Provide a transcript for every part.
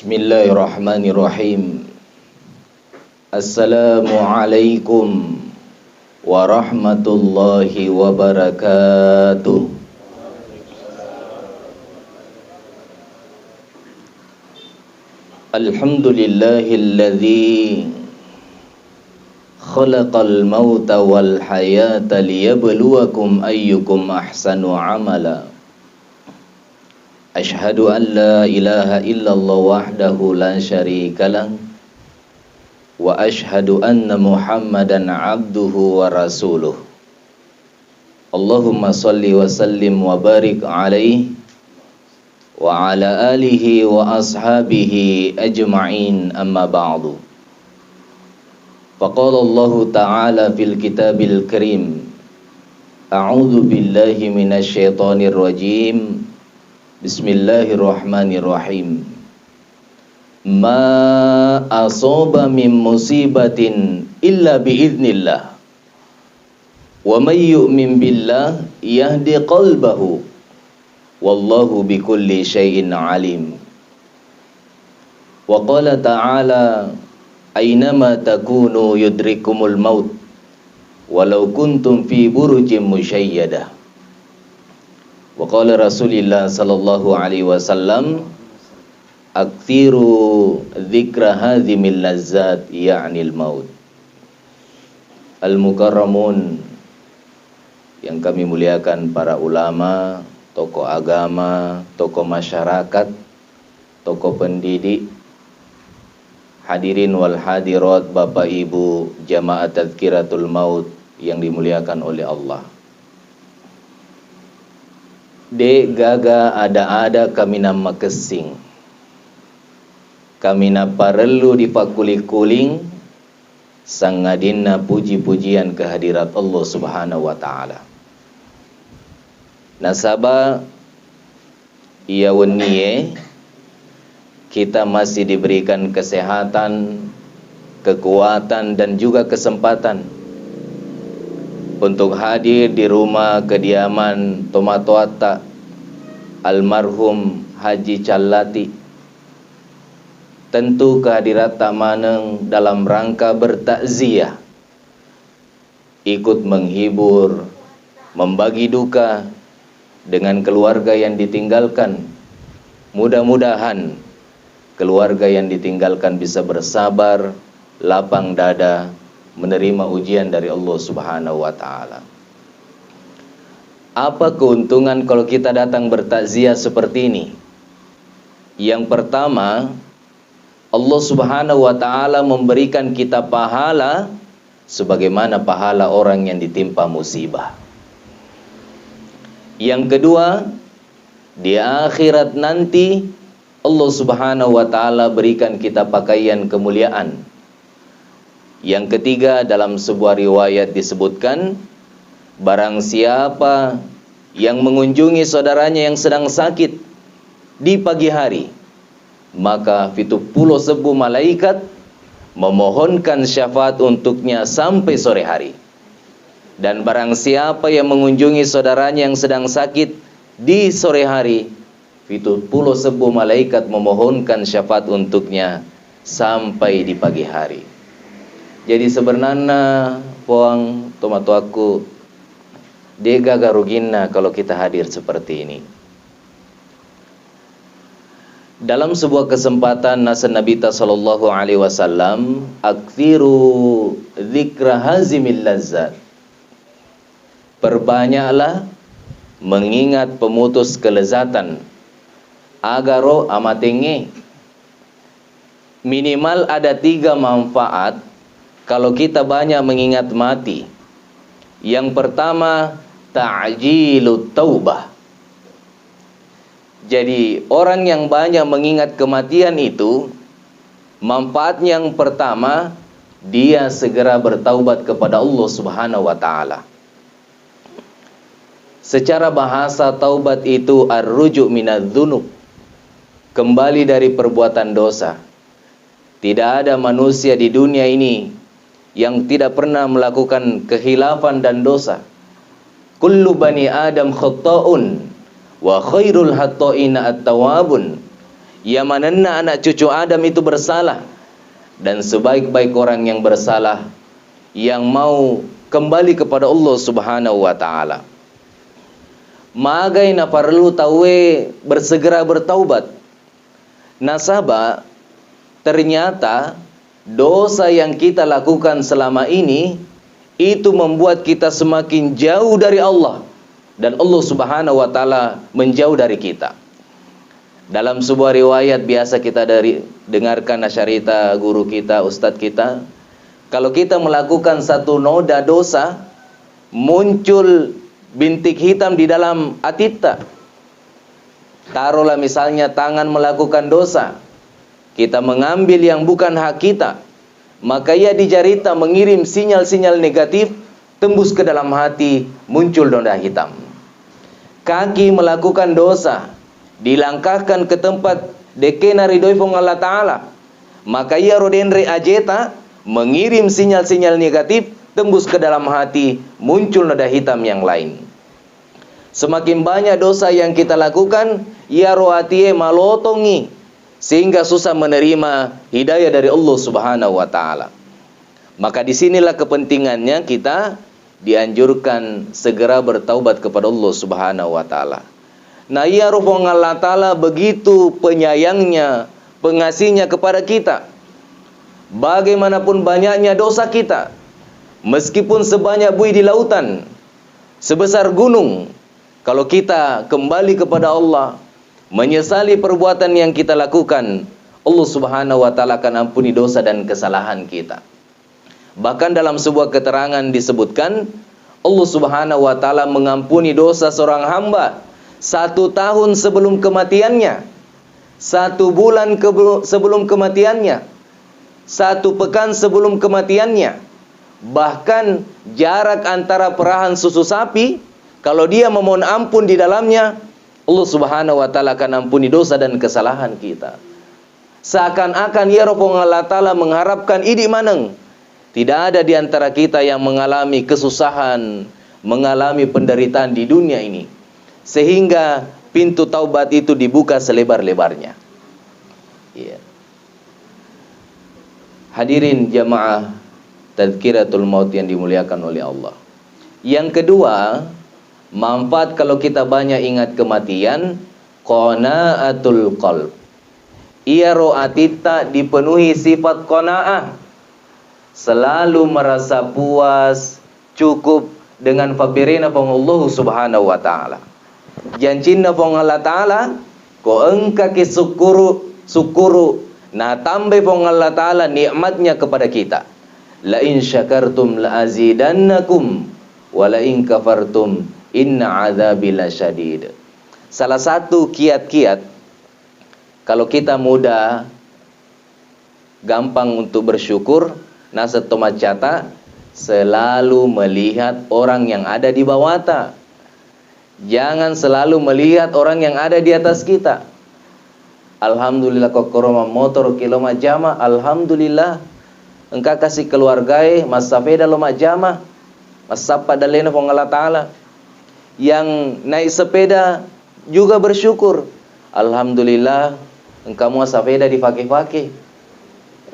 Bismillahirrahmanirrahim. Assalamualaikum warahmatullahi wabarakatuh. Alhamdulillahilladzi khalaqal mauta wal hayata liyabluwakum ayyukum ahsanu amala. Ashhadu an la ilaha illallah wahdahu la syarika lah wa ashhadu anna Muhammadan abduhu wa rasuluh. Allahumma salli wa sallim wa barik alaihi wa ala alihi wa ashabihi ajma'in, amma ba'du. Faqala Allah ta'ala fil kitabil karim, a'udzu billahi minasy syaithanir rajim. Bismillahirrahmanirrahim. Ma asaba min musibatin illa biiznillah. Wa may yu'min billah yahdi qalbahu. Wallahu bikulli syai'in alim. Wa qala ta'ala, aynama takunu yudrikumul maut walau kuntum fi burujin musyayyadah. Wa qala Rasulullah sallallahu alaihi wasallam, aktsiru dzikra hadzimil lazzat ya'nil maut. Al-mukarramun, yang kami muliakan para ulama, tokoh agama, tokoh masyarakat, tokoh pendidik, hadirin wal hadirat, Bapak Ibu jamaah tazkiratul maut yang dimuliakan oleh Allah. De gaga ada kami nama kesing, kami na parelu dipakuli-kuling sangadina puji-pujian kehadirat Allah Subhanahu wa taala. Nasaba ia weniye kita masih diberikan kesehatan, kekuatan dan juga kesempatan untuk hadir di rumah kediaman Tomatoata almarhum Haji Callati. Tentu kehadirat tak maneng dalam rangka bertakziah, ikut menghibur, membagi duka dengan keluarga yang ditinggalkan. Mudah-mudahan keluarga yang ditinggalkan bisa bersabar, lapang dada, menerima ujian dari Allah Subhanahu wa taala. Apa keuntungan kalau kita datang bertakziah seperti ini? Yang pertama, Allah Subhanahu wa taala memberikan kita pahala sebagaimana pahala orang yang ditimpa musibah. Yang kedua, di akhirat nanti Allah Subhanahu wa taala berikan kita pakaian kemuliaan. Yang ketiga, dalam sebuah riwayat disebutkan, barang siapa yang mengunjungi saudaranya yang sedang sakit di pagi hari, maka 70 malaikat memohonkan syafaat untuknya sampai sore hari. Dan barang siapa yang mengunjungi saudaranya yang sedang sakit di sore hari, 70 malaikat memohonkan syafaat untuknya sampai di pagi hari. Jadi sebenarnya poang tomato aku dega garugina kalau kita hadir seperti ini. Dalam sebuah kesempatan nasa Nabi sallallahu alaihi wasallam, aktsiru dzikra hazimil lazzat. Perbanyaklah mengingat pemutus kelezatan. Agaro amatenge. Minimal ada 3 manfaat kalau kita banyak mengingat mati. Yang pertama, ta'jilut taubah. Jadi orang yang banyak mengingat kematian itu, manfaatnya yang pertama, dia segera bertaubat kepada Allah Subhanahu wa taala. Secara bahasa taubat itu ar-ruju' minadz-dzunub, kembali dari perbuatan dosa. Tidak ada manusia di dunia ini yang tidak pernah melakukan khilafan dan dosa. Kullu bani Adam khata'un wa khairul khata'ina at-tawwabun. Ya manana anak cucu Adam itu bersalah, dan sebaik-baik orang yang bersalah yang mau kembali kepada Allah Subhanahu wa taala. Magai na perlu tawe bersegera bertaubat. Nasaba ternyata dosa yang kita lakukan selama ini itu membuat kita semakin jauh dari Allah, dan Allah Subhanahu wa taala menjauh dari kita. Dalam sebuah riwayat biasa kita dengarkan nasyarita guru kita, ustadz kita, kalau kita melakukan satu noda dosa, muncul bintik hitam di dalam atita. Taruhlah misalnya tangan melakukan dosa, kita mengambil yang bukan hak kita, maka ia dijarita mengirim sinyal-sinyal negatif tembus ke dalam hati, muncul noda hitam. Kaki melakukan dosa, dilangkahkan ke tempat dekena ridhoi fong Allah Ta'ala, maka ia rodenre ajeta mengirim sinyal-sinyal negatif tembus ke dalam hati, muncul noda hitam yang lain. Semakin banyak dosa yang kita lakukan, ia roatie malotongi, sehingga susah menerima hidayah dari Allah Subhanahu wa taala. Maka disinilah kepentingannya kita dianjurkan segera bertaubat kepada Allah Subhanahu wa taala. Nah, ya Rabbul Allah Ta'ala begitu penyayangnya, pengasihnya kepada kita. Bagaimanapun banyaknya dosa kita, meskipun sebanyak buih di lautan, sebesar gunung, kalau kita kembali kepada Allah, menyesali perbuatan yang kita lakukan, Allah Subhanahu wa Ta'ala akan ampuni dosa dan kesalahan kita. Bahkan dalam sebuah keterangan disebutkan, Allah Subhanahu wa Ta'ala mengampuni dosa seorang hamba 1 tahun sebelum kematiannya, 1 bulan sebelum kematiannya, 1 pekan sebelum kematiannya. Bahkan jarak antara perahan susu sapi, kalau dia memohon ampun di dalamnya, Allah Subhanahu wa Ta'ala akan ampuni dosa dan kesalahan kita. Seakan-akan ya Rabbul Allah Ta'ala mengharapkan idi maneng, tidak ada di antara kita yang mengalami kesusahan, mengalami penderitaan di dunia ini, sehingga pintu taubat itu dibuka selebar-lebarnya. Ya. Hadirin jamaah Tazkiratul Maut yang dimuliakan oleh Allah. Yang kedua, manfaat kalau kita banyak ingat kematian, qanaatul qalb. Ia ro'atita dipenuhi sifat qanaah, selalu merasa puas, cukup dengan fabirina pang Allah Subhanahu wa Ta'ala. Janjinna pong Allah Ta'ala, ko engka ki sukuru na tambe pong Allah Ta'ala nikmatnya kepada kita. La in syakartum la azidannakum wa la in kafartum inna adzabi lasyadid. Salah satu kiat-kiat kalau kita mudah gampang untuk bersyukur, nasa tomacata selalu melihat orang yang ada di bawah ta. Jangan selalu melihat orang yang ada di atas kita. Alhamdulillah kok koroma motor kiloma jama, alhamdulillah engkau kasih keluargai mas sepeda loma jama, mas sapa dalena pong Allah Ta'ala. Yang naik sepeda juga bersyukur, alhamdulillah engkau mau sepeda difake-fake,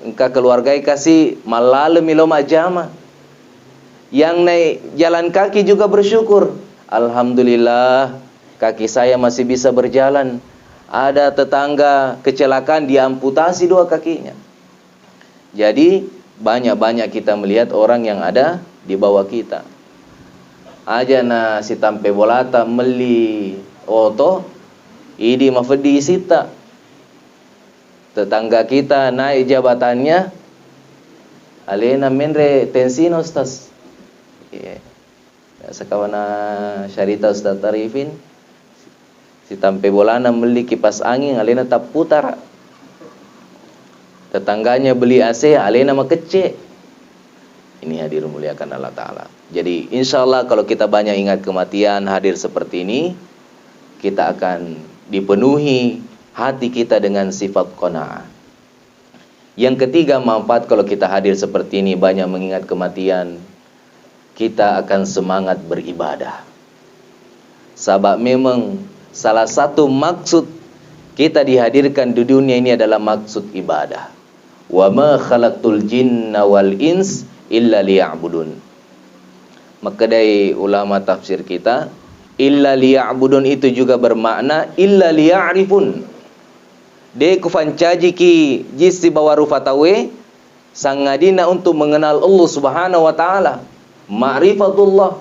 engkau keluargai kasih malalem loma jama. Yang naik jalan kaki juga bersyukur, alhamdulillah kaki saya masih bisa berjalan. Ada tetangga kecelakaan, diamputasi 2 kakinya. Jadi banyak-banyak kita melihat orang yang ada di bawah kita. Aja na si tampe bolata meli oto idi mafedi sita. Tetangga kita naik jabatannya, alena menre tensino stas. Sekawana syarita Ustaz Tarifin, si tampe bolana beli kipas angin, alena tak putar. Tetangganya beli AC, alena makece. Ini hadir muliakan Allah Ta'ala. Jadi insya Allah kalau kita banyak ingat kematian, hadir seperti ini, kita akan dipenuhi hati kita dengan sifat qanaah. Yang ketiga, manfaat kalau kita hadir seperti ini, banyak mengingat kematian, kita akan semangat beribadah. Sebab memang salah satu maksud kita dihadirkan di dunia ini adalah maksud ibadah. Wa ma khalaqtul jinna wal ins illa liya'budun. Maka dari ulama tafsir kita, illa liya'budun itu juga bermakna illa liya'rifun. De kufancaji ki jisi bawaru fatawe sangadina untuk mengenal Allah Subhanahu wa taala, ma'rifatullah.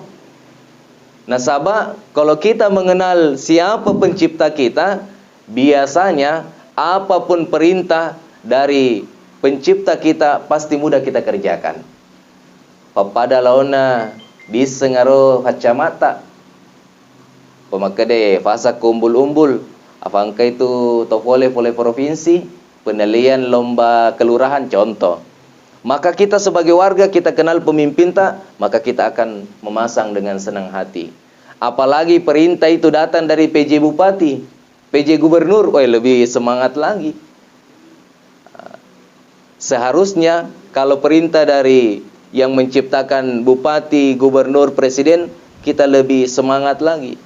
Nasabah kalau kita mengenal siapa pencipta kita, biasanya apapun perintah dari pencipta kita pasti mudah kita kerjakan. Papada launa disengaro kacamata. Pemakade fasa kumbul-umbul. Apakah itu topole provinsi, penilaian lomba kelurahan contoh. Maka kita sebagai warga, kita kenal pemimpin tak, maka kita akan memasang dengan senang hati. Apalagi perintah itu datang dari PJ Bupati, PJ Gubernur, lebih semangat lagi. Seharusnya kalau perintah dari yang menciptakan Bupati, Gubernur, Presiden, kita lebih semangat lagi.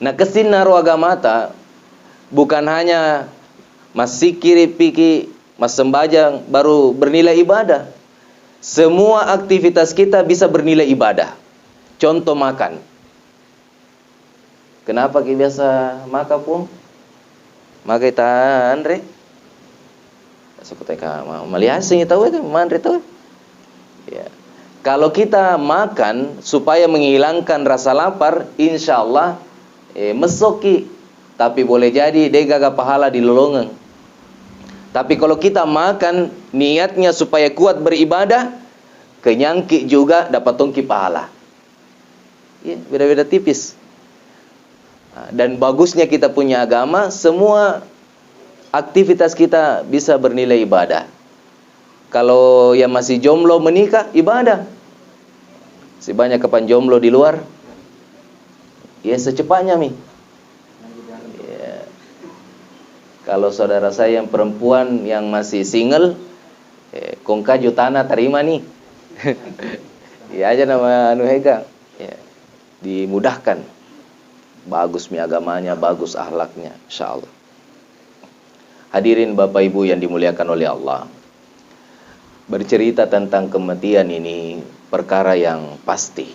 Nah, kesinaro agama tak bukan hanya mas sikiri piki, mas sembajang baru bernilai ibadah. Semua aktivitas kita bisa bernilai ibadah. Contoh makan. Kenapa kita biasa makan pun? Maka kita Andre. Sekuteka maliasing tahu itu, Andre tahu. Ya. Kalau kita makan supaya menghilangkan rasa lapar, insya Allah mesoki, tapi boleh jadi dia gagal pahala di lolongan. Tapi kalau kita makan niatnya supaya kuat beribadah, kenyangki juga dapat tongki pahala. Ya, beda-beda tipis. Dan bagusnya kita punya agama, semua aktivitas kita bisa bernilai ibadah. Kalau yang masih jomblo menikah, ibadah. Si banyak kapan jomblo di luar, ya secepatnya mi. Ya. Kalau saudara saya yang perempuan yang masih single, kongkaju tanah terima nih. Ya aja nama anu hega. Ya. Dimudahkan. Bagus mi agamanya, bagus akhlaknya, insyaallah. Hadirin Bapak Ibu yang dimuliakan oleh Allah. Bercerita tentang kematian ini perkara yang pasti.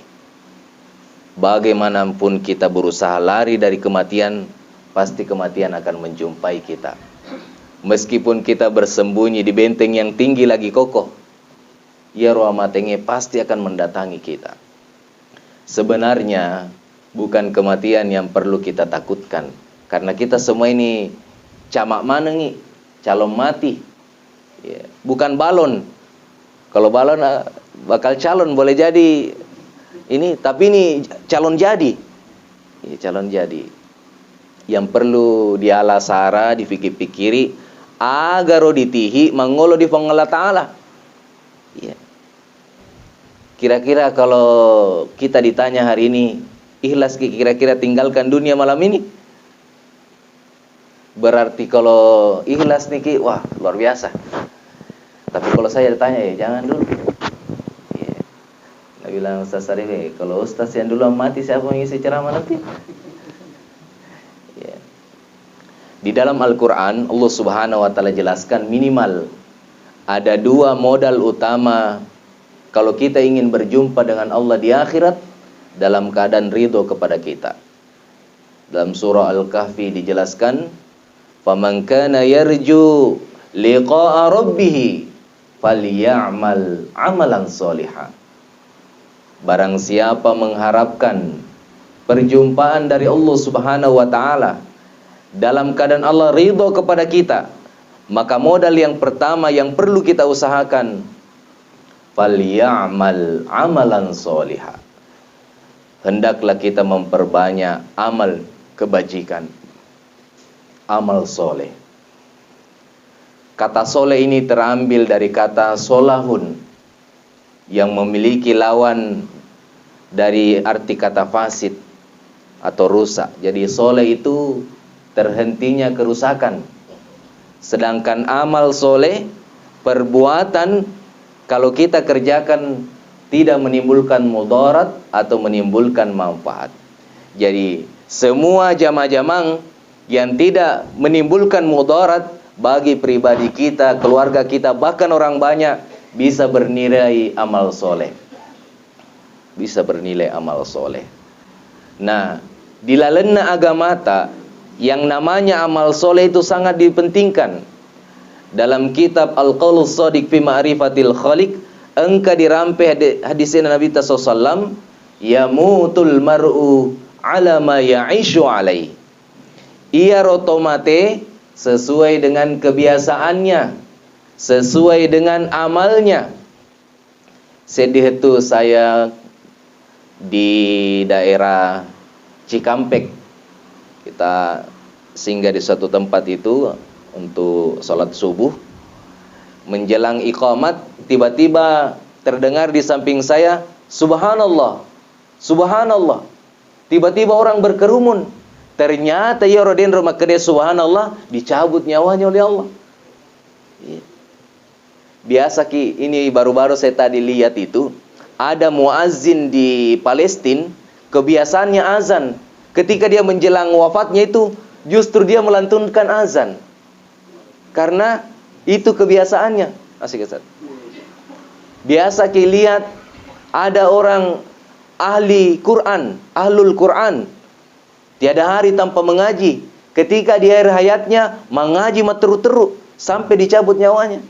Bagaimanapun kita berusaha lari dari kematian, pasti kematian akan menjumpai kita. Meskipun kita bersembunyi di benteng yang tinggi lagi kokoh, ya roh matenge pasti akan mendatangi kita. Sebenarnya bukan kematian yang perlu kita takutkan, karena kita semua ini camak manengi, calon mati. Ya, bukan balon. Kalau balon bakal calon boleh jadi ini, tapi ini calon jadi. Ini calon jadi. Yang perlu dialasara, dipikir-pikiri agar ditihi mangolo di Allah Ta'ala. Ya. Kira-kira kalau kita ditanya hari ini, ikhlas kira-kira tinggalkan dunia malam ini? Berarti kalau ikhlas nih, wah luar biasa. Tapi kalau saya ditanya, ya jangan dulu. Ya. Nggak bilang Ustaz Arif, kalau Ustaz yang dulu mati, siapa yang ngisi ceramah nanti? Ya. Di dalam Al-Quran, Allah Subhanahu Wa Taala jelaskan minimal ada dua modal utama kalau kita ingin berjumpa dengan Allah di akhirat dalam keadaan ridho kepada kita. Dalam surah Al-Kahfi dijelaskan, "Faman kana yarju liqa'a rabbih falyamal 'amalan shalihan." Barang siapa mengharapkan perjumpaan dari Allah Subhanahu wa taala dalam keadaan Allah ridho kepada kita, maka modal yang pertama yang perlu kita usahakan, falyamal 'amalan shalihan. Hendaklah kita memperbanyak amal kebajikan, amal soleh. Kata soleh ini terambil dari kata solahun, yang memiliki lawan dari arti kata fasid atau rusak. Jadi soleh itu terhentinya kerusakan. Sedangkan amal soleh, perbuatan kalau kita kerjakan tidak menimbulkan mudarat atau menimbulkan manfaat. Jadi semua jama-jamang yang tidak menimbulkan mudarat bagi pribadi kita, keluarga kita, bahkan orang banyak, bisa bernilai amal soleh. Bisa bernilai amal soleh. Nah, di lalena agama ta, yang namanya amal soleh itu sangat dipentingkan. Dalam kitab Al-Qaulus Shadiq fi Ma'rifatil Khaliq, engkau dirampai hadisnya Nabi SAW, yamutul mar'u ala ma ya'ishu alaih. Ia rotomate sesuai dengan kebiasaannya, sesuai dengan amalnya. Sedih itu saya di daerah Cikampek. Kita singgah di suatu tempat itu untuk sholat subuh. Menjelang iqamat, tiba-tiba terdengar di samping saya, subhanallah, subhanallah. Tiba-tiba orang berkerumun. Ternyata ya Raden rumah kedai subhanallah, dicabut nyawanya oleh Allah. Biasa ki, ini baru-baru saya tadi lihat itu, ada muazzin di Palestina, kebiasaannya azan. Ketika dia menjelang wafatnya itu, justru dia melantunkan azan. Karena itu kebiasaannya. Asik Ustaz. Biasa ki lihat ada orang ahli Quran, ahlul Quran, tiada hari tanpa mengaji. Ketika di akhir hayatnya mengaji terus-terus sampai dicabut nyawanya.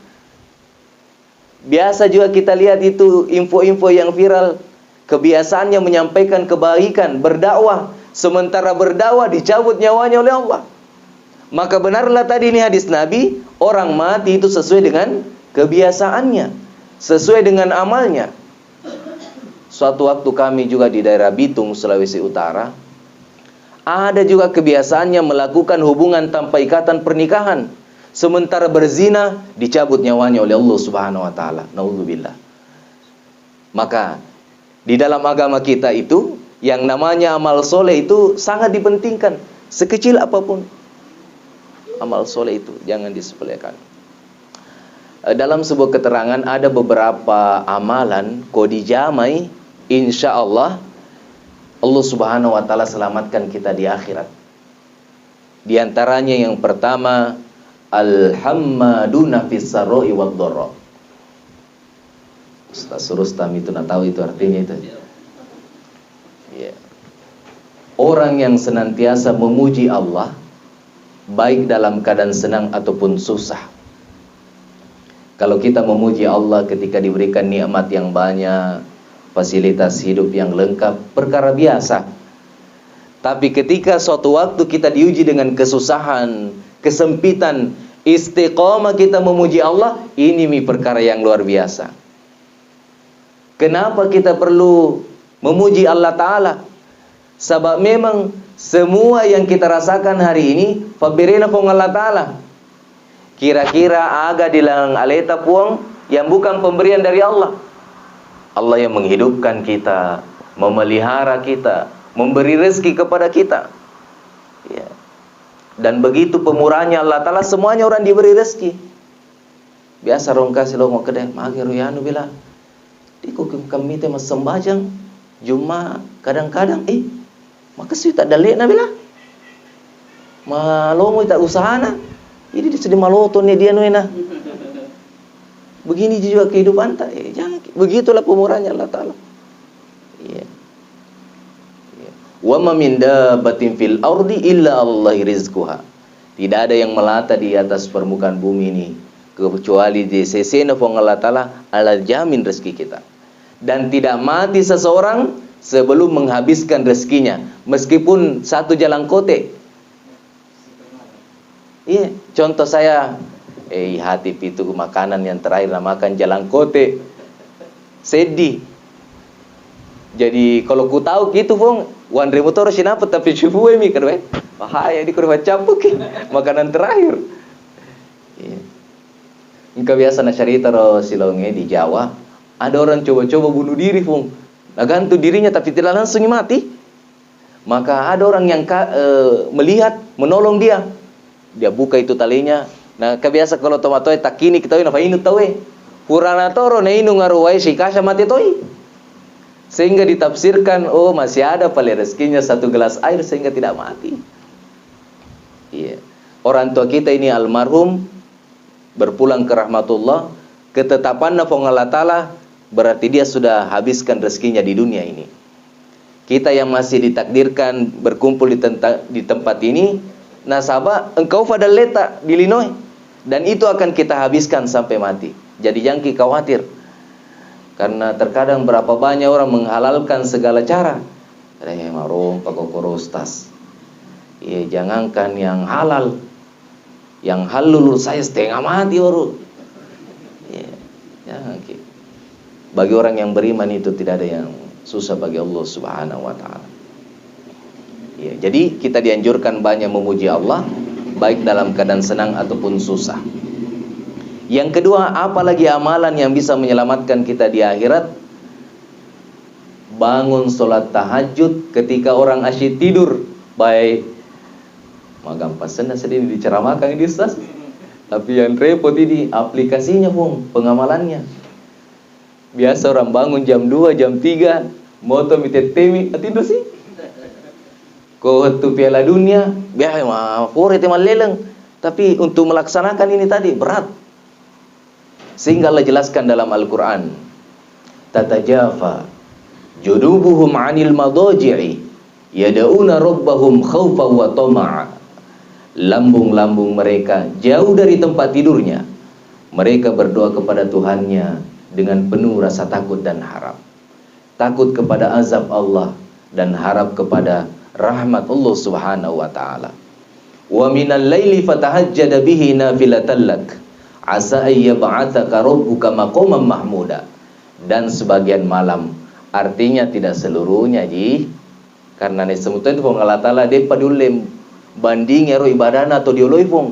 Biasa juga kita lihat itu info-info yang viral, kebiasaannya menyampaikan kebaikan, berdakwah, sementara berdakwah dicabut nyawanya oleh Allah. Maka benarlah tadi ini hadis Nabi, orang mati itu sesuai dengan kebiasaannya, sesuai dengan amalnya. Suatu waktu kami juga di daerah Bitung, Sulawesi Utara, ada juga kebiasaannya melakukan hubungan tanpa ikatan pernikahan, sementara berzina dicabut nyawanya oleh Allah Subhanahu wa taala. Naudzubillah. Maka di dalam agama kita itu yang namanya amal soleh itu sangat dipentingkan, sekecil apapun. Amal soleh itu jangan disepelekan. Dalam sebuah keterangan ada beberapa amalan kodi jamai, insya Allah Allah Subhanahu wa taala selamatkan kita di akhirat. Di antaranya yang pertama, alhammaduna fis sarra'i wad dharra. Ustaz Rustam itu nak tahu itu artinya itu. Ya. Orang yang senantiasa memuji Allah baik dalam keadaan senang ataupun susah. Kalau kita memuji Allah ketika diberikan nikmat yang banyak, fasilitas hidup yang lengkap, perkara biasa. Tapi ketika suatu waktu kita diuji dengan kesusahan, kesempitan, istiqamah kita memuji Allah, ini perkara yang luar biasa. Kenapa kita perlu memuji Allah Ta'ala? Sebab memang semua yang kita rasakan hari ini fabirina pong Allah Ta'ala. Kira-kira aga dilang aleta puang yang bukan pemberian dari Allah. Allah yang menghidupkan kita, memelihara kita, memberi rezeki kepada kita. Ya. Dan begitu pemurahnya Allah Ta'ala, semuanya orang diberi rezeki. Biasa orang kasih lo mau kedai, magi ruyanu bilang, di kami tema sembajang, Juma kadang-kadang, maka sih tak dalek na bilang, malo tak usahana, ini disedi maloton ni dia nuena. Begini juga kehidupan tak, jangan, begitulah pemurahnya Allah Ta'ala. Ya. Wa ma min dabbatin fil ardi illa Allahi rizquha. Tidak ada yang melata di atas permukaan bumi ini kecuali di sesena fong Allah Ta'ala ala jamin rezeki kita. Dan tidak mati seseorang sebelum menghabiskan rezekinya, meskipun satu jalan kote. Iya, contoh saya hati itu makanan yang terakhir makan jalan kote. Sedih. Jadi kalau ku tahu gitu fong, wan remotor sinapa tapi cubu mikir we. Bahaya di kurva campuk makanan terakhir. Iya. Engkau biasa na cerita ro silonge di Jawa. Ada orang coba-coba bunuh diri fong. Nagantu dirinya tapi tidak langsung mati. Maka ada orang yang melihat, menolong dia. Dia buka itu talinya. Nah, kebiasa kalau tomatoy takini kita na fainu tawe. Purana toro na inu ngaruwai si kasha mati toy. Sehingga ditafsirkan, oh masih ada pale rezekinya satu gelas air sehingga tidak mati. orang tua kita ini almarhum berpulang ke rahmatullah, ketetapan Allah Ta'ala berarti dia sudah habiskan rezekinya di dunia ini. Kita yang masih ditakdirkan berkumpul di tempat ini, nasabah engkau fadal leta di Illinois, dan itu akan kita habiskan sampai mati. Jadi jangan khawatir, karena terkadang berapa banyak orang menghalalkan segala cara. Ada yang marung pakokorostas. Ya, jangankan yang halal, yang halul saya setengah mati baru. Ya, jangan. Bagi orang yang beriman itu tidak ada yang susah bagi Allah Subhanahu wa taala. Ya, jadi kita dianjurkan banyak memuji Allah, baik dalam keadaan senang ataupun susah. Yang kedua, apalagi amalan yang bisa menyelamatkan kita di akhirat? Bangun sholat tahajud ketika orang asyik tidur. Baik magam pasena sedih diceramahkan ini Ustaz. Tapi yang repot ini aplikasinya pun pengamalannya. Biasa orang bangun jam 2, jam 3, moto mitetemi tidur sih. Kau tu Piala Dunia, biar mah fore teman leleng. Tapi untuk melaksanakan ini tadi berat. Sehingga Allah jelaskan dalam Al-Quran, tatajafa junubuhum 'anil madaji'i yad'una rabbahum khaufan wa tama'a. Lambung-lambung mereka jauh dari tempat tidurnya. Mereka berdoa kepada Tuhannya dengan penuh rasa takut dan harap. Takut kepada azab Allah dan harap kepada rahmat Allah Subhanahu wa taala. Wa minal laili fatahajjada bihi nafilatan lak asa ayyab'atsaka rabbuka maqaman mahmuda. Dan sebagian malam, artinya tidak seluruhnya ji, karena ne semutan itu Allah taala de padulem banding ero ibadana atau dioloifong.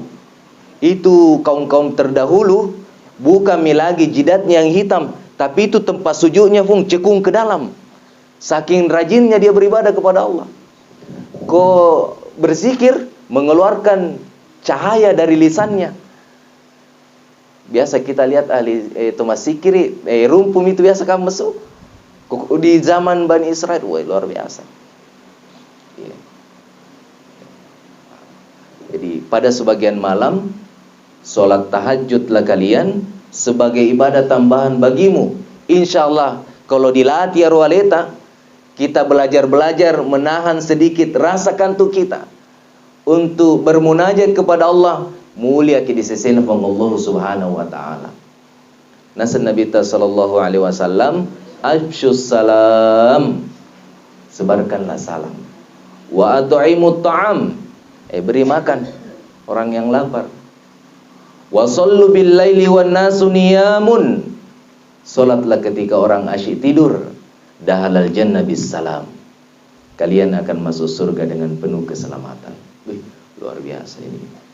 Itu kaum-kaum terdahulu bukan lagi jidatnya yang hitam, tapi itu tempat sujudnya pun cekung ke dalam. Saking rajinnya dia beribadah kepada Allah. Kok berzikir mengeluarkan cahaya dari lisannya. Biasa kita lihat ahli Thomas Sikiri, rumpum itu biasa kamu masuk. Di zaman Bani Israel, wah luar biasa. Ya. Jadi pada sebagian malam, sholat tahajudlah kalian sebagai ibadah tambahan bagimu. Insya Allah kalau dilatih arwaleta, kita belajar menahan sedikit rasa kantuk kita untuk bermunajat kepada Allah. Mulia di sisi Allah Subhanahu wa taala. Nasa Nabi sallallahu alaihi wasallam, afsyus salam, sebarkanlah salam. Wa at'imut ta'am, beri makan orang yang lapar. Wa shallu bil laili wan nasu niyamun, salatlah ketika orang asyik tidur. Dahalal jannah bis salam, kalian akan masuk surga dengan penuh keselamatan. Wih, luar biasa ini.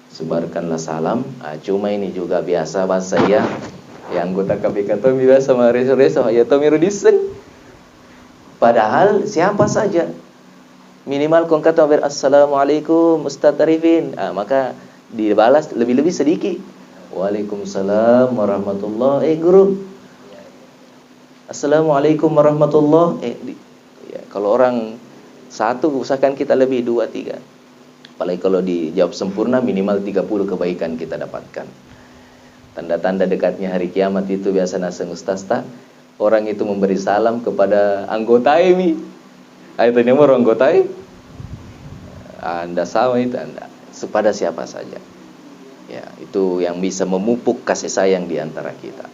Sebarkanlah salam. Cuma ini juga biasa bahasa ya, yang anggota KPK Tomi biasa sama reso-reso ya Tomi Rudisen. Padahal siapa saja minimal kau kata assalamualaikum Ustaz Arifin, maka dibalas lebih-lebih sedikit. Waalaikumsalam warahmatullahi guru. Assalamualaikum warahmatullahi. Ya, kalau orang satu usahakan kita lebih 2, 3. Apalagi kalau dijawab sempurna minimal 30 kebaikan kita dapatkan. Tanda-tanda dekatnya hari kiamat itu biasa naseng ustaz tak, orang itu memberi salam kepada anggota ini. Itu nomor anggota ini. Anda sama itu Anda kepada siapa saja. Ya, itu yang bisa memupuk kasih sayang di antara kita.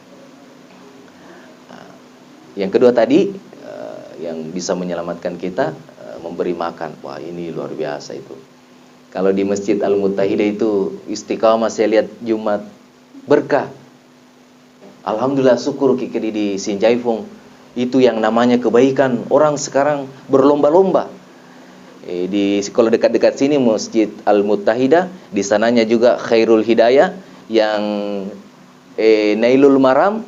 Yang kedua tadi yang bisa menyelamatkan kita memberi makan. Wah, ini luar biasa itu. Kalau di Masjid Al-Muttahidah itu istiqamah saya lihat Jumat berkah. Alhamdulillah syukur kikiri di Sinjaifong. Itu yang namanya kebaikan. Orang sekarang berlomba-lomba. Kalau dekat-dekat sini Masjid Al-Muttahidah, di sananya juga Khairul Hidayah, yang Nailul Maram,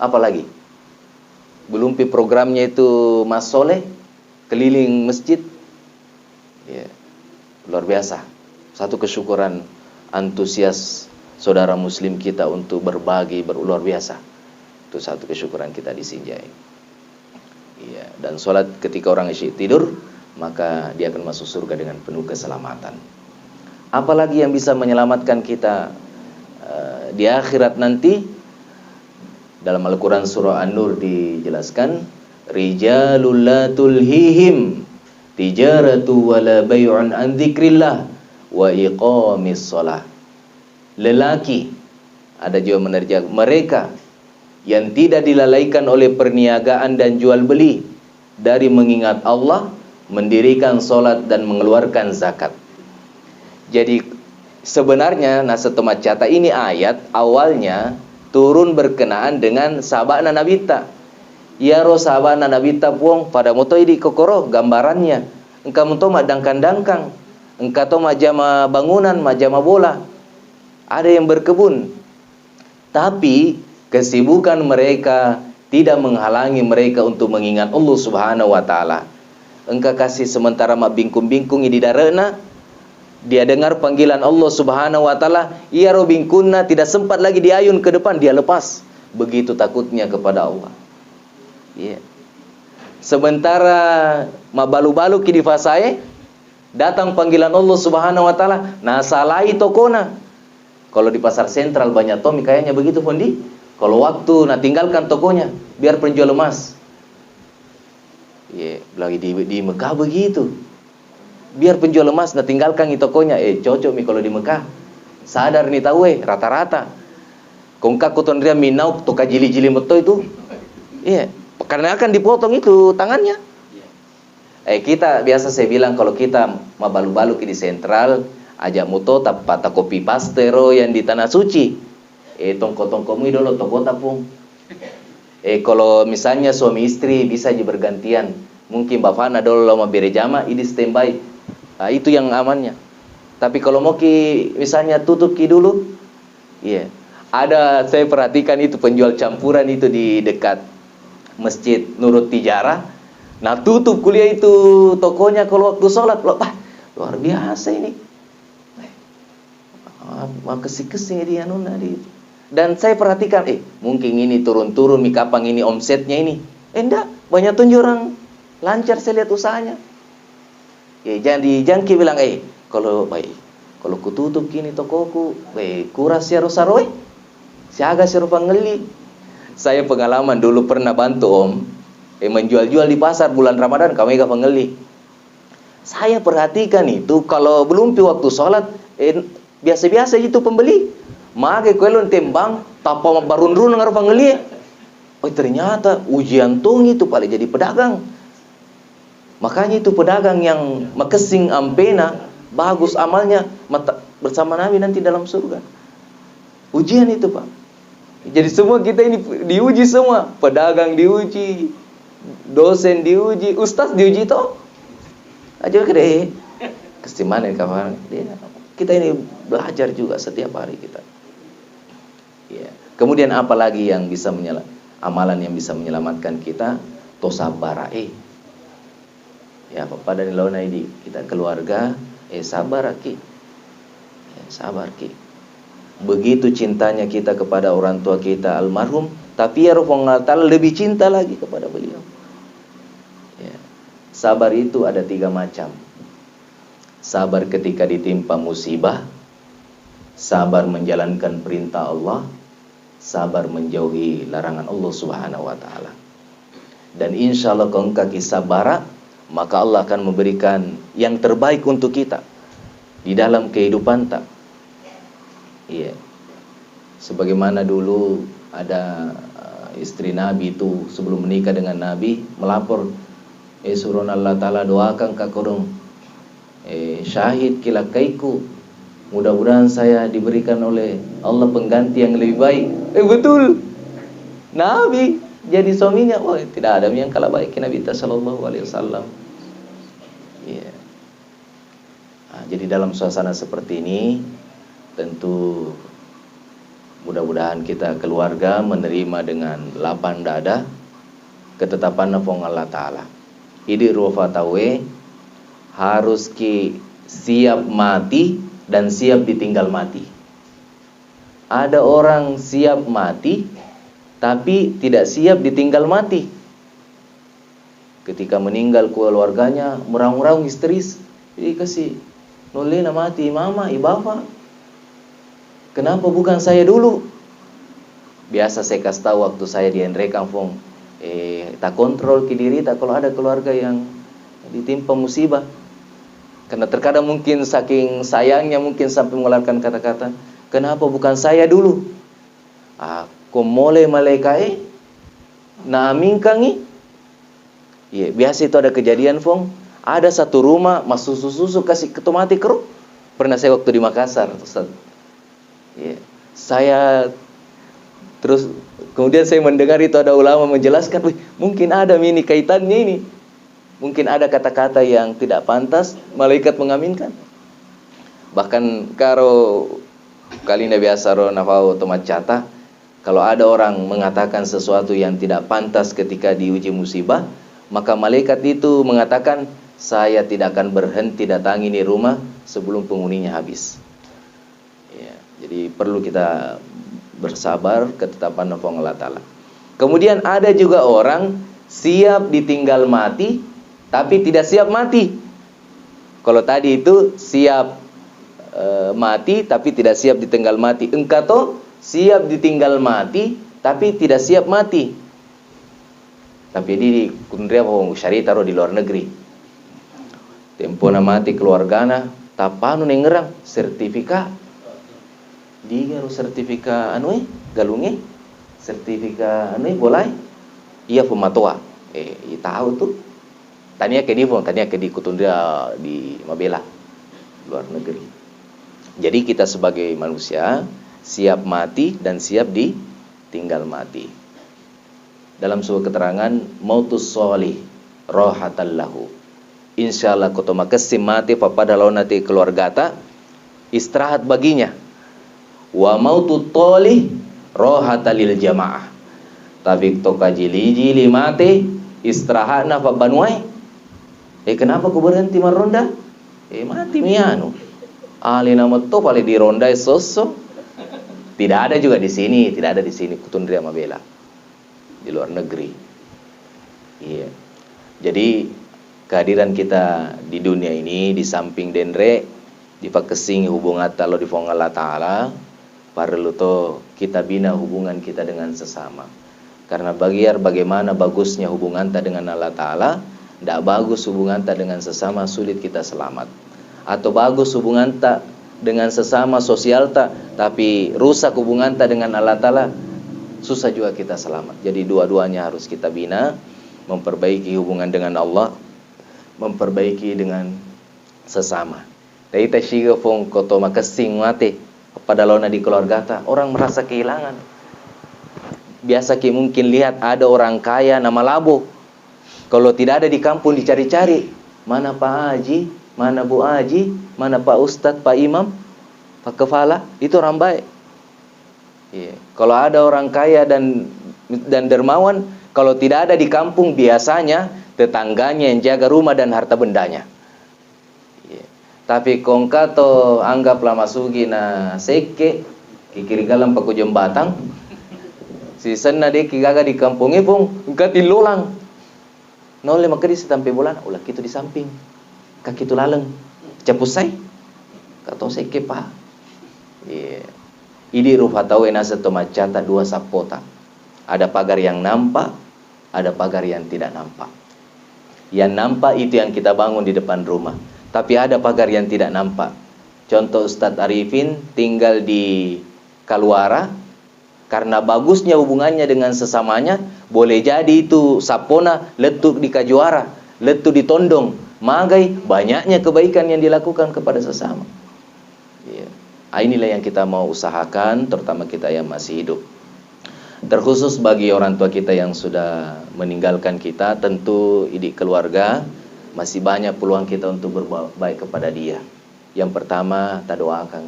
apalagi? Belum programnya itu Mas Soleh keliling masjid. Ya. Luar biasa. Satu kesyukuran antusias saudara muslim kita untuk berbagi luar biasa. Itu satu kesyukuran kita di Sinjai. Iya, dan sholat ketika orang asyik tidur, maka dia akan masuk surga dengan penuh keselamatan. Apalagi yang bisa menyelamatkan kita di akhirat nanti? Dalam Al-Quran surah An-Nur dijelaskan, rijalul la tulhihim tijaratu wala bay'un an dzikrillah wa iqamis shalah. Lelaki, ada juga menerjemah, mereka yang tidak dilalaikan oleh perniagaan dan jual beli dari mengingat Allah, mendirikan solat dan mengeluarkan zakat. Jadi sebenarnya Nasatul Cata ini ayat awalnya turun berkenaan dengan sahabat Nabita. Ya ro sahabat Nabita puong pada moto di kokoro gambarannya. Engkau moto mak dangkang-dangkang. Engkau to mak jama bangunan, mak jama bola. Ada yang berkebun. Tapi kesibukan mereka tidak menghalangi mereka untuk mengingat Allah Subhanahu wa taala. Engkau kasih sementara mak bingkung-bingkung di darana, dia dengar panggilan Allah Subhanahu wa taala, ia robingkunna tidak sempat lagi diayun ke depan, dia lepas. Begitu takutnya kepada Allah. Yeah. Sementara mabalu-balu ki di fasae, datang panggilan Allah Subhanahu wa taala, nah salai tokona. Kalau di pasar sentral banyak tomi kayaknya begitu Fondi. Kalau waktu nah tinggalkan tokonya biar penjual emas. Yeah, lagi di Mekah begitu. Biar penjual emas nah tinggalkan di tokonya. Cocok mi kalau di Mekah. Sadar nih tahu rata-rata. Kongka kotonria minau toka jili-jili meto itu. Iya, karena akan dipotong itu tangannya. Kita biasa saya bilang kalau kita mabalu-balu di sentral, ajak moto tapata kopi pastero yang di tanah suci. Tongko-tongkomu dulu toko tapung. Kalau misalnya suami istri bisa aja bergantian. Mungkin bapakna dulu lama berjama, ini standby. Nah, itu yang amannya. Tapi kalau mau misalnya tutup dulu, iya. Ada saya perhatikan itu penjual campuran itu di dekat Masjid Nurut Tijarah. Nah tutup kuliah itu tokonya kalau waktu sholat. Luar biasa ini. Kesih-kesih dia nuna di. Dan saya perhatikan, mungkin ini turun-turun mikapang ini omsetnya ini. Enggak, banyak tunjuk orang lancar saya lihat usahanya. Jangan bilang, kalau kututup kini tokoku, kuras ya rosaroi, siaga serupa ngeli. Saya pengalaman dulu pernah bantu om, menjual-jual di pasar bulan Ramadan, kami gak pengeli. Saya perhatikan itu kalau belum waktu sholat, biasa-biasa itu pembeli, maka kuelon tembang, tanpa barun-run ngar pengeli. Ternyata ujian tung itu paling jadi pedagang. Makanya itu pedagang yang makesing ampena, bagus amalnya bersama Nabi nanti dalam surga. Ujian itu Pak. Jadi semua kita ini diuji semua. Pedagang diuji, dosen diuji, ustaz diuji toh. Aja kede. Kestimanan kawan. Kita ini belajar juga setiap hari kita. Ya. Kemudian apa lagi yang bisa amalan yang bisa menyelamatkan kita? Tosabara. Ya, pada launa ini kita keluarga, sabar ki. Sabar ki. Begitu cintanya kita kepada orang tua kita almarhum, tapi ya Allah Ta'ala lebih cinta lagi kepada beliau. Ya. Sabar itu ada 3 macam. Sabar ketika ditimpa musibah, sabar menjalankan perintah Allah, sabar menjauhi larangan Allah Subhanahu wa taala. Dan insya Allah kalau engkau sabara, maka Allah akan memberikan yang terbaik untuk kita di dalam kehidupan tak. Iya. Sebagaimana dulu ada istri Nabi itu sebelum menikah dengan Nabi melapor, surun Allah Ta'ala doakan kakorong syahid kilakaiku, mudah-mudahan saya diberikan oleh Allah pengganti yang lebih baik. Betul, Nabi jadi suaminya, tidak ada yang kalah baik Nabi sallallahu alaihi wasallam. Iya. Nah, jadi dalam suasana seperti ini tentu mudah-mudahan kita keluarga menerima dengan lapang dada ketetapan nafong Allah Ta'ala. Idi rufa tawe harus siap mati dan siap ditinggal mati. Ada orang siap mati tapi tidak siap ditinggal mati. Ketika meninggal keluarganya meraung-raung histeris, jadi kasih Nolena mati, mama, bapa. Kenapa bukan saya dulu? Biasa saya kasih tahu waktu saya di Andre Kampung. Tak kontrol ke diri tak kalau ada keluarga yang ditimpa musibah. Karena terkadang mungkin saking sayangnya mungkin sampai mengeluarkan kata-kata, kenapa bukan saya dulu? Aku mulai malaikai na amingkangi. Ya, biasa itu ada kejadian, Fong. Ada satu rumah masuk susu kasih ketu mati keruk. Pernah saya waktu di Makassar, Ustaz. Ya, saya terus kemudian saya mendengar itu ada ulama menjelaskan, mungkin ada ini kaitannya ini. Mungkin ada kata-kata yang tidak pantas, malaikat mengaminkan. Bahkan kalau kali ini biasa ro nafau tomat cata, kalau ada orang mengatakan sesuatu yang tidak pantas ketika diuji musibah, maka malaikat itu mengatakan, saya tidak akan berhenti datangi ini rumah sebelum penghuninya habis. Ya, jadi perlu kita bersabar ketetapan Allah Ta'ala. Kemudian ada juga orang siap ditinggal mati, tapi tidak siap mati. Kalau tadi itu siap mati, tapi tidak siap ditinggal mati. Engkau toh siap ditinggal mati, tapi tidak siap mati. Tapi di kundria bahwa syari taruh di luar negeri. Tempona mati keluargana, tapanu nengerang sertifikat. Dia sertifikat galungi, sertifikat boleh. Iya pematoa. Tahu tuh. Tania ke di kutundria di Mabela, luar negeri. Jadi kita sebagai manusia siap mati dan siap ditinggal mati. Dalam sebuah keterangan, mautus sholih rohatallahu. Insyaallah koto makasih mati papada lawan nanti keluargata istirahat baginya. Wa mautut tolih rohatalil jamaah. Tapi toka jili mati istirahat na pabanuai. Kenapa ku berhenti meronda? Mati mianu. Ali nama to paling di ronda sosok. Tidak ada juga di sini, tidak ada di sini Kutundria Mabela. Di luar negeri. Iya. Jadi kehadiran kita di dunia ini di samping denre dipakesing hubungan talo di fong Allah Ta'ala, perlu to kita bina hubungan kita dengan sesama. Karena bagaimana bagusnya hubungan ta dengan Allah Ta'ala, tidak bagus hubungan ta dengan sesama, sulit kita selamat. Atau bagus hubungan ta dengan sesama sosial ta, tapi rusak hubungan ta dengan Allah Ta'ala, susah juga kita selamat. Jadi dua-duanya harus kita bina, memperbaiki hubungan dengan Allah, memperbaiki dengan sesama. Dari tashiga fong koto makasing mate pada launa di keluarga ta, orang merasa kehilangan. Biasa ki mungkin lihat ada orang kaya nama Labo. Kalau tidak ada di kampung dicari-cari, mana Pak Haji, mana Bu Haji, mana Pak Ustadz, Pak Imam, Pak Kepala, itu orang baik. Iya. Kalau ada orang kaya dan dermawan, kalau tidak ada di kampung biasanya tetangganya yang jaga rumah dan harta bendanya. Iya. Tapi kongkato anggaplah masuki na seke kikiri galam paku jembatan. Si sana de kigaga di kampung pun ngati lolang. Nole makadi setampe bulan ulah kitu di samping. Kaki tu laleng. Capusai. Kato seke pa. Iya. Idi rufa tahu enasa tomacata dua sapota. Ada pagar yang nampak, ada pagar yang tidak nampak. Yang nampak itu yang kita bangun di depan rumah. Tapi ada pagar yang tidak nampak. Contoh Ustadz Arifin tinggal di Kaluara, karena bagusnya hubungannya dengan sesamanya, boleh jadi itu sapona letuk di Kajuara, letuk di Tondong, magai banyaknya kebaikan yang dilakukan kepada sesama. Ya. Inilah yang kita mau usahakan, terutama kita yang masih hidup. Terkhusus bagi orang tua kita yang sudah meninggalkan kita, tentu di keluarga masih banyak peluang kita untuk berbuat baik kepada dia. Yang pertama, kita doakan.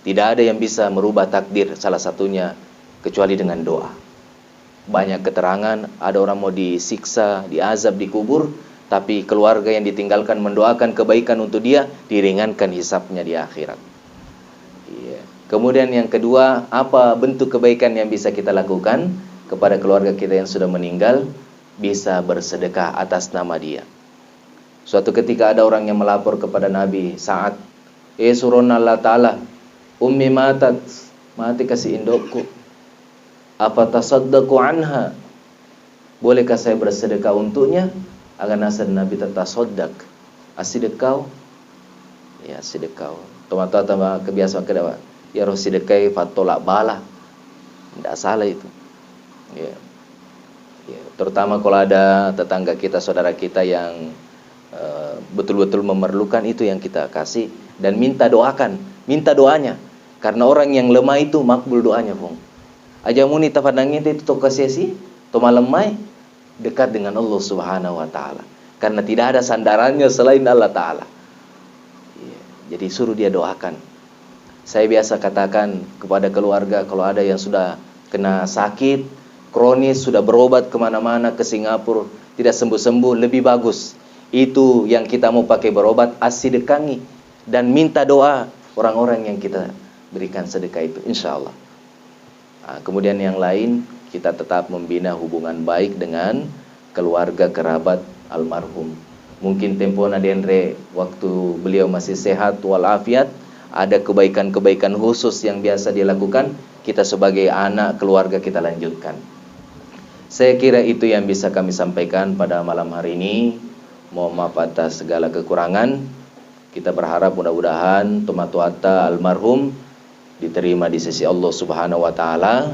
Tidak ada yang bisa merubah takdir, salah satunya kecuali dengan doa. Banyak keterangan, ada orang mau disiksa, diazab di kubur, tapi keluarga yang ditinggalkan mendoakan kebaikan untuk dia, diringankan hisapnya di akhirat. Kemudian yang kedua, apa bentuk kebaikan yang bisa kita lakukan kepada keluarga kita yang sudah meninggal? Bisa bersedekah atas nama dia. Suatu ketika ada orang yang melapor kepada Nabi Sa'ad, surun Allah Ta'ala, ummi matat, mati kasih indokku, apa tasaddaqu anha, bolehkah saya bersedekah untuknya? Agar nasad Nabi tatasaddaq, asidekau, ya sedekau. Toma-toma kebiasaan kedua, ya roh sedekah fatolak bala, tidak salah itu. Ya. Ya, terutama kalau ada tetangga kita, saudara kita yang betul-betul memerlukan, itu yang kita kasih dan minta doakan, minta doanya, karena orang yang lemah itu makbul doanya, Bung. Aja muni tapadangin itu to kasih to malemai dekat dengan Allah Subhanahu wa taala, karena tidak ada sandarannya selain Allah taala. Ya, jadi suruh dia doakan. Saya biasa katakan kepada keluarga, kalau ada yang sudah kena sakit kronis, sudah berobat kemana-mana, ke Singapura, tidak sembuh-sembuh, lebih bagus itu yang kita mau pakai berobat, asidekangi dan minta doa orang-orang yang kita berikan sedekah itu, insya Allah. Nah, kemudian yang lain, kita tetap membina hubungan baik dengan keluarga kerabat almarhum. Mungkin tempo nadendre waktu beliau masih sehat walafiat, ada kebaikan-kebaikan khusus yang biasa dilakukan, kita sebagai anak keluarga kita lanjutkan. Saya kira itu yang bisa kami sampaikan pada malam hari ini. Mohon maaf atas segala kekurangan. Kita berharap mudah-mudahan tomatuata almarhum diterima di sisi Allah Subhanahu wa taala,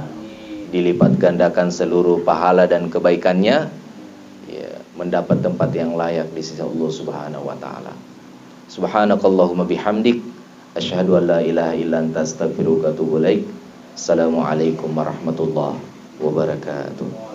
dilipat gandakan seluruh pahala dan kebaikannya, ya, mendapat tempat yang layak di sisi Allah Subhanahu wa taala. Subhanakallahumma bihamdik, asyhadu an la ilaha illa anta astaghfiruka wa atubu ilaik. Assalamualaikum warahmatullahi wabarakatuh.